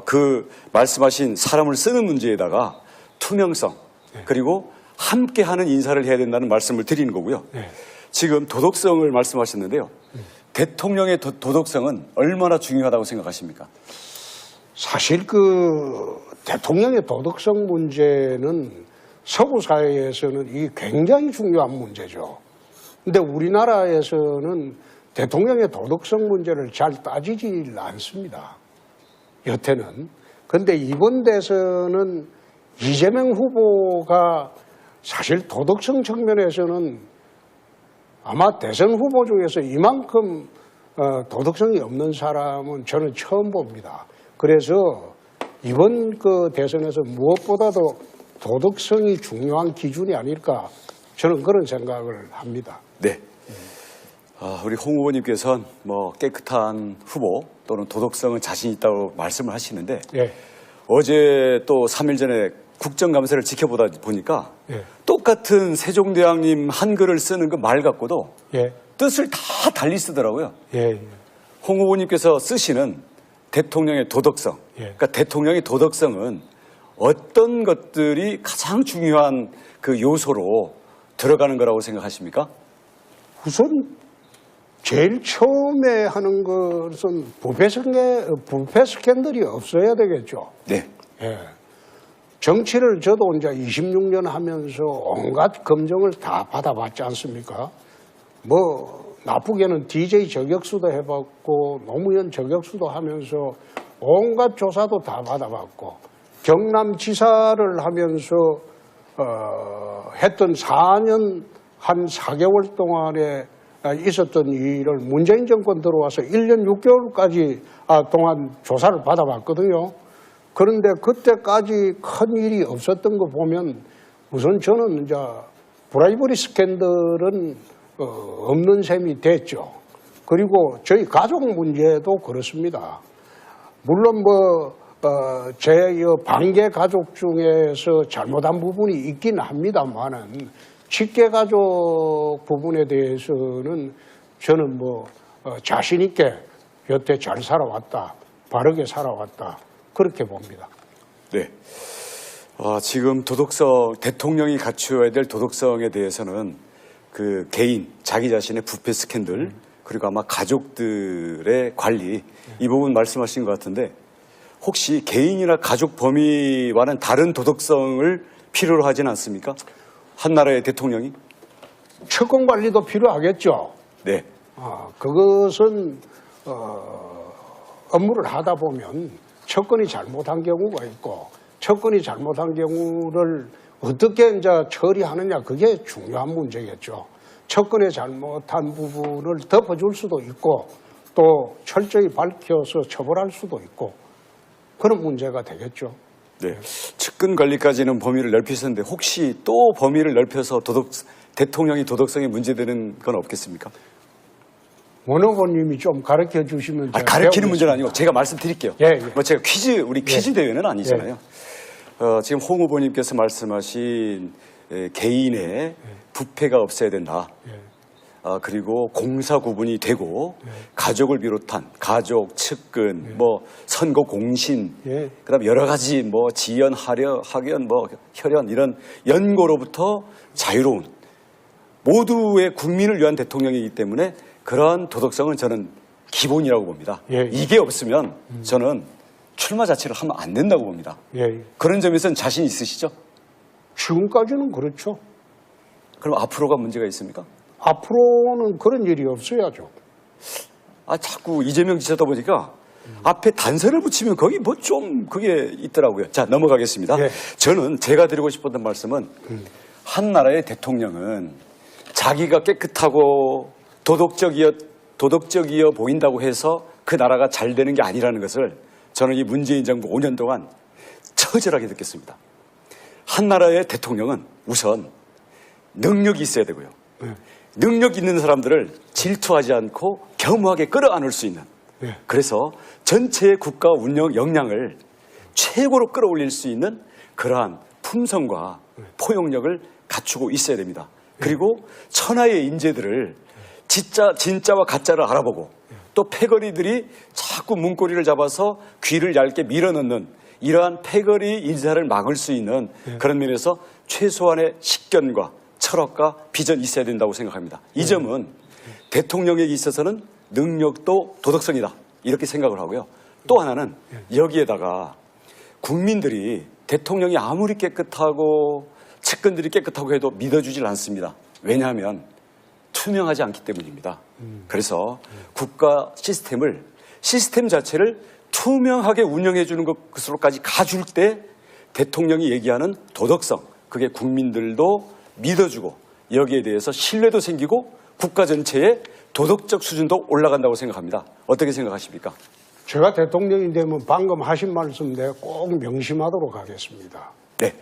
그 말씀하신 사람을 쓰는 문제에다가 투명성 그리고 함께하는 인사를 해야 된다는 말씀을 드리는 거고요. 지금 도덕성을 말씀하셨는데요. 대통령의 도덕성은 얼마나 중요하다고 생각하십니까? 사실 그 대통령의 도덕성 문제는 서구 사회에서는 이 굉장히 중요한 문제죠. 근데 우리나라에서는 대통령의 도덕성 문제를 잘 따지지 않습니다. 여태는. 근데 이번 대선은 이재명 후보가 사실 도덕성 측면에서는 아마 대선 후보 중에서 이만큼 도덕성이 없는 사람은 저는 처음 봅니다. 그래서 이번 그 대선에서 무엇보다도 도덕성이 중요한 기준이 아닐까 저는 그런 생각을 합니다. 네. 우리 홍 후보님께서는 뭐 깨끗한 후보 또는 도덕성은 자신 있다고 말씀을 하시는데 어제 또 3일 전에 국정감사를 지켜보다 보니까 똑같은 세종대왕님 한글을 쓰는 그 말 갖고도 뜻을 다 달리 쓰더라고요. 홍 후보님께서 쓰시는 대통령의 도덕성, 그러니까 대통령의 도덕성은 어떤 것들이 가장 중요한 그 요소로 들어가는 거라고 생각하십니까? 우선 제일 처음에 하는 것은 부패 스캔들이 없어야 되겠죠. 네. 정치를 저도 이제 26년 하면서 온갖 검증을 다 받아봤지 않습니까? 뭐 나쁘게는 DJ 저격수도 해봤고 노무현 저격수도 하면서 온갖 조사도 다 받아봤고 경남지사를 하면서 했던 4년 한 4개월 동안에 있었던 일을 문재인 정권 들어와서 1년 6개월까지 동안 조사를 받아봤거든요. 그런데 그때까지 큰 일이 없었던 거 보면 우선 저는 이제 브라이버리 스캔들은 없는 셈이 됐죠. 그리고 저희 가족 문제도 그렇습니다. 물론 제 반개 가족 중에서 잘못한 부분이 있긴 합니다만은 직계 가족 부분에 대해서는 저는 자신 있게 여태 잘 살아왔다, 바르게 살아왔다 그렇게 봅니다. 네. 지금 도덕성, 대통령이 갖추어야 될 도덕성에 대해서는 그 개인, 자기 자신의 부패 스캔들, 그리고 아마 가족들의 관리, 이 부분 말씀하신 것 같은데 혹시 개인이나 가족 범위와는 다른 도덕성을 필요로 하진 않습니까? 한 나라의 대통령이? 채권 관리도 필요하겠죠. 네. 그것은 업무를 하다 보면 채권이 잘못한 경우가 있고 채권이 잘못한 경우를 어떻게 이제 처리하느냐 그게 중요한 문제겠죠. 채권의 잘못한 부분을 덮어줄 수도 있고 또 철저히 밝혀서 처벌할 수도 있고 그런 문제가 되겠죠. 네. 측근 관리까지는 범위를 넓히셨는데 혹시 또 범위를 넓혀서 대통령이 도덕성에 문제되는 건 없겠습니까? 원 후보님이 좀 가르쳐 주시면 가르치는 문제는 아니고 제가 말씀드릴게요. 제가 우리 퀴즈 대회는 아니잖아요. 지금 홍 후보님께서 말씀하신 개인의 부패가 없어야 된다. 그리고 공사 구분이 되고 가족을 비롯한 가족, 측근, 선거 공신, 그다음 여러 가지 지연, 학연, 혈연 이런 연고로부터 자유로운 모두의 국민을 위한 대통령이기 때문에 그러한 도덕성은 저는 기본이라고 봅니다. 이게 없으면 저는 출마 자체를 하면 안 된다고 봅니다. 그런 점에서는 자신 있으시죠? 지금까지는 그렇죠. 그럼 앞으로가 문제가 있습니까? 앞으로는 그런 일이 없어야죠. 자꾸 이재명 지사다 보니까 앞에 단서를 붙이면 거기 그게 있더라고요. 자, 넘어가겠습니다. 저는 제가 드리고 싶었던 말씀은 한 나라의 대통령은 자기가 깨끗하고 도덕적이어 보인다고 해서 그 나라가 잘 되는 게 아니라는 것을 저는 이 문재인 정부 5년 동안 처절하게 느꼈습니다. 한 나라의 대통령은 우선 능력이 있어야 되고요. 능력 있는 사람들을 질투하지 않고 겸허하게 끌어안을 수 있는 그래서 전체의 국가 운영 역량을 최고로 끌어올릴 수 있는 그러한 품성과 포용력을 갖추고 있어야 됩니다. 그리고 천하의 인재들을 진짜와 가짜를 알아보고 또 패거리들이 자꾸 문고리를 잡아서 귀를 얇게 밀어넣는 이러한 패거리 인사를 막을 수 있는 그런 면에서 최소한의 식견과 철학과 비전이 있어야 된다고 생각합니다. 이 점은 대통령에게 있어서는 능력도 도덕성이다 이렇게 생각을 하고요. 또 하나는 여기에다가 국민들이 대통령이 아무리 깨끗하고 측근들이 깨끗하고 해도 믿어주질 않습니다. 왜냐하면 투명하지 않기 때문입니다. 그래서 국가 시스템 자체를 투명하게 운영해 주는 것으로까지 가줄 때 대통령이 얘기하는 도덕성, 그게 국민들도 믿어주고 여기에 대해서 신뢰도 생기고 국가 전체의 도덕적 수준도 올라간다고 생각합니다. 어떻게 생각하십니까? 제가 대통령이 되면 방금 하신 말씀 내가 꼭 명심하도록 하겠습니다. 네.